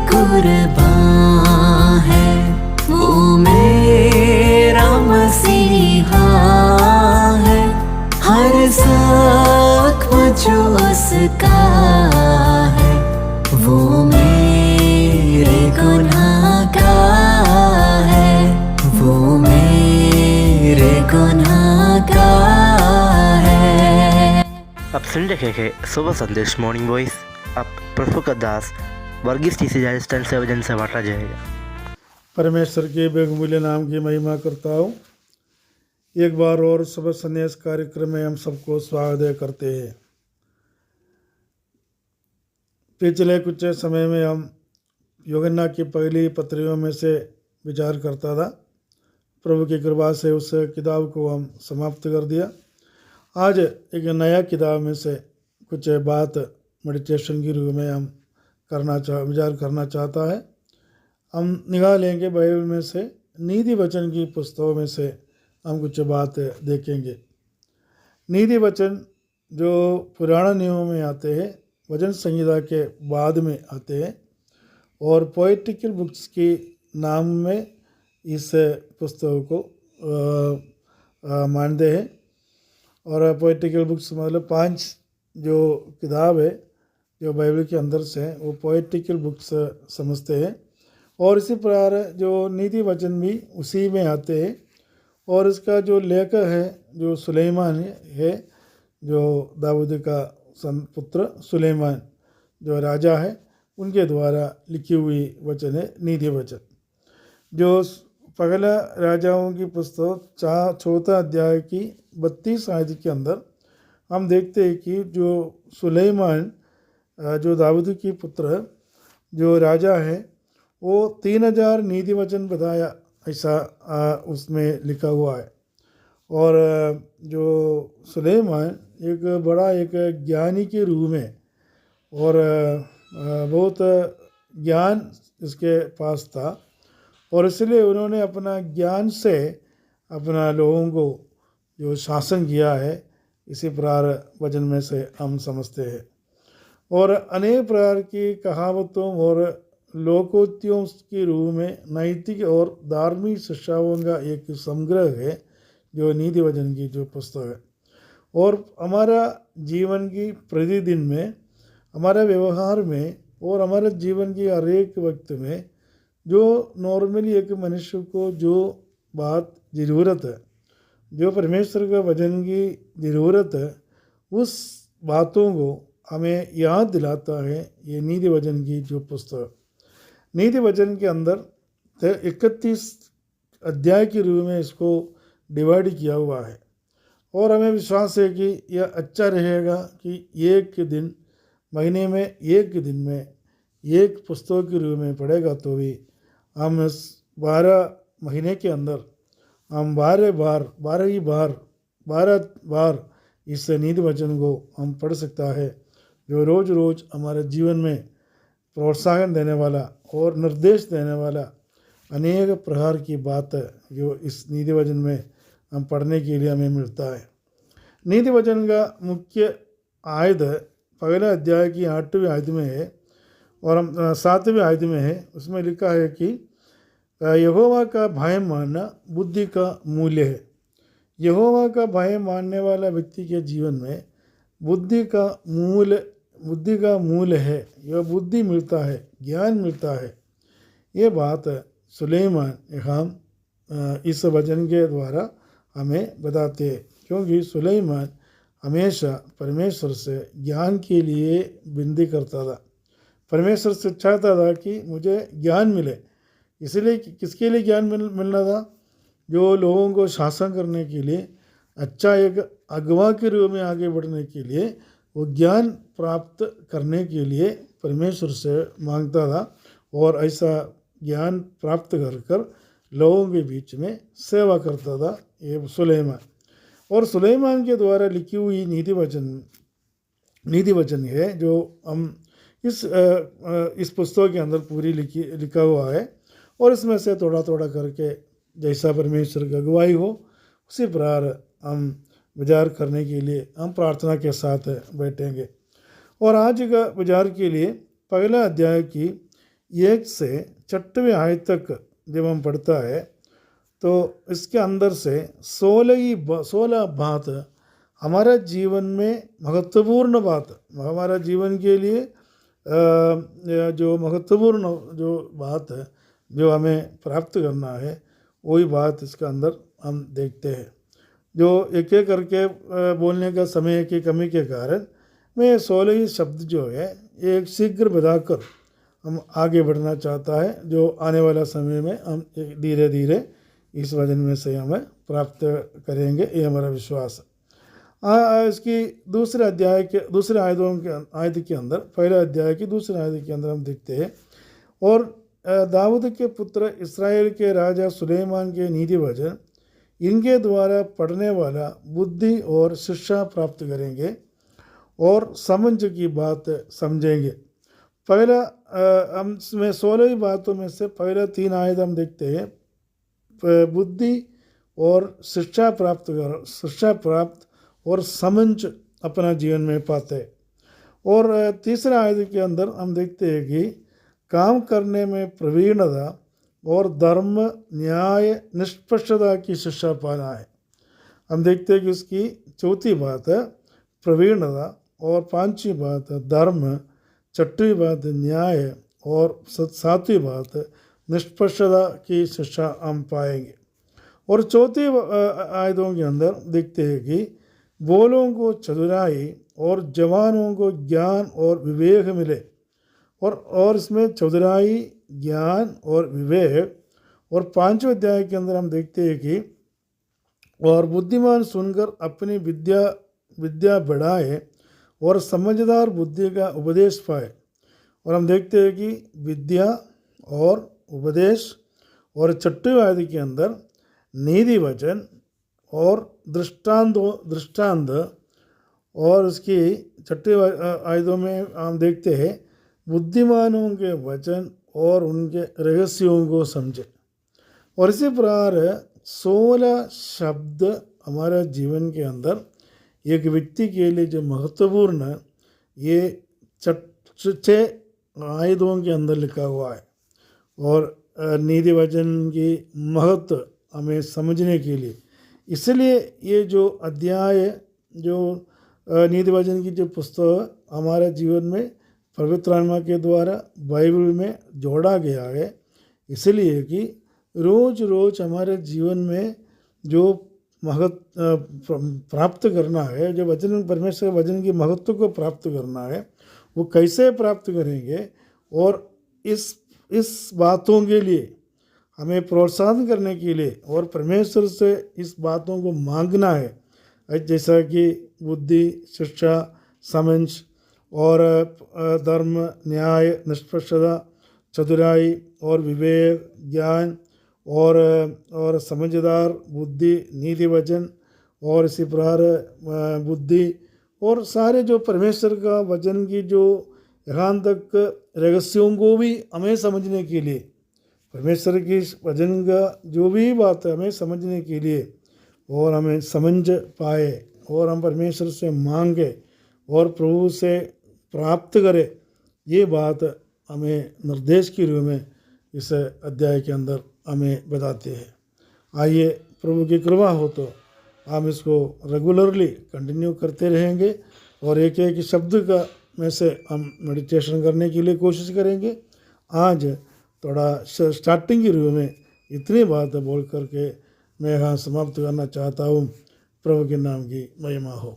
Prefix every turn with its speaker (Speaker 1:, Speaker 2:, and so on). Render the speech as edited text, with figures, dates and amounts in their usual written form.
Speaker 1: कुर्बान है वो मेरा मसीहा है। हर ज़ख्म जो उसका है वो मेरे गुनाह का है, वो मेरे गुनाह का है।
Speaker 2: आप सुन रहे हैं सुबह संदेश मॉर्निंग वॉइस। अब प्रभु का दास वर्गीस टीसी राजस्थान से वजन से बांटा जाएगा।
Speaker 3: परमेश्वर के बेगमूल्य नाम की महिमा करता हूँ। एक बार और सुबह संदेश कार्यक्रम में हम सबको स्वागत करते हैं। पिछले कुछ समय में हम यूहन्ना की पहली पत्रियों में से विचार करता था। प्रभु की कृपा से उस किताब को हम समाप्त कर दिया। आज एक नया किताब में से कुछ बात मेडिटेशन के रूप में हम विचार करना चाहता है। हम निगाह लेंगे बाइबल में से नीति वचन की पुस्तकों में से हम कुछ बात देखेंगे। नीति वचन जो पुराना नियमों में आते हैं, वचन संहिता के बाद में आते हैं और पोइटिकल बुक्स के नाम में इस पुस्तकों को मानते हैं। और पोइटिकल बुक्स मतलब 5 जो किताब है जो बाइबल के अंदर से हैं वो पोइटिकल बुक्स समझते हैं। और इसी प्रकार जो नीति वचन भी उसी में आते हैं। और इसका जो लेखक है जो सुलेमान है, जो दाऊद का पुत्र सुलेमान जो राजा है उनके द्वारा लिखी हुई वचन है नीति वचन। जो पहला राजाओं की पुस्तक 4 अध्याय की 32 आयत के अंदर हम देखते हैं कि जो सुलेमान जो दाऊद की पुत्र जो राजा है वो 3000 नीति वचन बताया, ऐसा उसमें लिखा हुआ है। और जो सुलेमान एक बड़ा एक ज्ञानी के रूप में और बहुत ज्ञान इसके पास था और इसलिए उन्होंने अपना ज्ञान से अपना लोगों को जो शासन किया है, इसी प्रकार वचन में से हम समझते हैं। और अनेक प्रकार की कहावतों और लोकोक्तियों के रूप में नैतिक और धार्मिक शिक्षाओं का एक संग्रह है जो नीति वचन की जो पुस्तक है। और हमारा जीवन की प्रतिदिन में, हमारे व्यवहार में और हमारे जीवन की हर एक वक्त में जो नॉर्मली एक मनुष्य को जो बात ज़रूरत है, जो परमेश्वर का वचन की ज़रूरत है, उस बातों को हमें याद दिलाता है ये नीति वचन की जो पुस्तक। नीति वचन के अंदर 31 अध्याय के रूप में इसको डिवाइड किया हुआ है। और हमें विश्वास है कि यह अच्छा रहेगा कि एक दिन महीने में एक दिन में एक पुस्तक के रूप में पढ़ेगा तो भी हम इस 12 महीने के अंदर हम 12 बार इस नीति वचन को हम पढ़ सकता है, जो रोज़ रोज़ हमारे जीवन में प्रोत्साहन देने वाला और निर्देश देने वाला अनेक प्रकार की बात है जो इस नीति वचन में हम पढ़ने के लिए हमें मिलता है। नीति वचन का मुख्य आयत पहला अध्याय की 8वीं आयत में है और हम 7वीं आयत में है। उसमें लिखा है कि यहोवा का भय मानना बुद्धि का मूल्य है। यहोवा का भय मानने वाला व्यक्ति के जीवन में बुद्धि का मूल है। यह बुद्धि मिलता है, ज्ञान मिलता है। ये बात सुलेमान हम इस वचन के द्वारा हमें बताते हैं, क्योंकि सुलेमान हमेशा परमेश्वर से ज्ञान के लिए विनती करता था। परमेश्वर से चाहता था कि मुझे ज्ञान मिले। इसलिए किसके लिए ज्ञान मिलना था? जो लोगों को शासन करने के लिए, अच्छा एक अगवा के रूप में आगे बढ़ने के लिए, वो ज्ञान प्राप्त करने के लिए परमेश्वर से मांगता था। और ऐसा ज्ञान प्राप्त कर लोगों के बीच में सेवा करता था ये सुलेमान। और सुलेमान के द्वारा लिखी हुई नीति वचन है जो हम इस पुस्तक के अंदर पूरी लिखा हुआ है। और इसमें से थोड़ा थोड़ा करके जैसा परमेश्वर की अगुवाई हो उसी प्रकार हम विचार करने के लिए हम प्रार्थना के साथ बैठेंगे। और आज का विचार के लिए पहला अध्याय की 1 से 6वें आयत तक जब हम पढ़ता है तो इसके अंदर से 16 बात हमारा जीवन में महत्वपूर्ण बात, हमारा जीवन के लिए जो महत्वपूर्ण जो बात है जो हमें प्राप्त करना है वही बात इसके अंदर हम देखते हैं। जो एक एक करके बोलने का समय की कमी के कारण मैं 16 ही शब्द जो है एक शीघ्र बताकर हम आगे बढ़ना चाहता है, जो आने वाला समय में हम धीरे धीरे इस वचन में से हमें प्राप्त करेंगे, ये हमारा विश्वास है। इसकी दूसरे आयत के अंदर, पहले अध्याय की दूसरे आयत के अंदर हम देखते हैं, और दाऊद के पुत्र इस्राएल के राजा सुलेमान के नीति वचन इनके द्वारा पढ़ने वाला बुद्धि और शिक्षा प्राप्त करेंगे और समझ की बात समझेंगे। पहला हम इसमें 16 बातों में से पहला 3 आयत हम देखते हैं, बुद्धि और शिक्षा प्राप्त और समझ अपना जीवन में पाते हैं। और तीसरा आयत के अंदर हम देखते हैं कि काम करने में प्रवीणता और धर्म, न्याय, निष्पक्षता की शिक्षा पाना है। हम देखते हैं कि उसकी चौथी बात है प्रवीणता, और 5वीं बात है धर्म, 6वीं बात है न्याय, और 7वीं बात निष्पक्षता की शिक्षा हम पाएंगे। और चौथी आयतों के अंदर देखते हैं कि बोलों को चतुराई और जवानों को ज्ञान और विवेक मिले, और इसमें चतुराई, ज्ञान और विवेक। और 5वें अध्याय के अंदर हम देखते हैं कि और बुद्धिमान सुनकर अपनी विद्या बढ़ाए और समझदार बुद्धि का उपदेश पाए। और हम देखते हैं कि विद्या और उपदेश। और 6वें आयत के अंदर नीति वचन और दृष्टांत। और उसकी 6वें आयतों में हम देखते हैं बुद्धिमानों के वचन और उनके रहस्यों को समझे। और इसी प्रकार 16 शब्द हमारे जीवन के अंदर एक व्यक्ति के लिए जो महत्वपूर्ण है, ये 6 आयतों के अंदर लिखा हुआ है। और नीति वचन की महत्व हमें समझने के लिए, इसलिए ये जो अध्याय, जो नीति वचन की जो पुस्तक हमारे जीवन में पवित्र आत्मा के द्वारा बाइबल में जोड़ा गया है, इसलिए कि रोज़ हमारे जीवन में जो प्राप्त करना है, जो वचन, परमेश्वर के वचन की महत्व को प्राप्त करना है, वो कैसे प्राप्त करेंगे। और इस बातों के लिए हमें प्रोत्साहन करने के लिए और परमेश्वर से इस बातों को मांगना है, जैसा कि बुद्धि, शिक्षा, समझ और धर्म, न्याय, निष्पक्षता, चतुराई और विवेक, ज्ञान और समझदार बुद्धि, नीति वचन, और इसी प्रकार बुद्धि, और सारे जो परमेश्वर का वचन की जो यहाँ तक रहस्यों को भी हमें समझने के लिए, परमेश्वर की वचन का जो भी बात है हमें समझने के लिए, और हमें समझ पाए और हम परमेश्वर से मांगे और प्रभु से प्राप्त करें, ये बात हमें निर्देश के रूप में इस अध्याय के अंदर हमें बताते हैं। आइए प्रभु की कृपा हो तो हम इसको रेगुलरली कंटिन्यू करते रहेंगे, और एक एक शब्द का में से हम मेडिटेशन करने के लिए कोशिश करेंगे। आज थोड़ा स्टार्टिंग के रूप में इतनी बात बोल करके मैं यहाँ समाप्त करना चाहता हूँ। प्रभु के नाम की महिमा हो।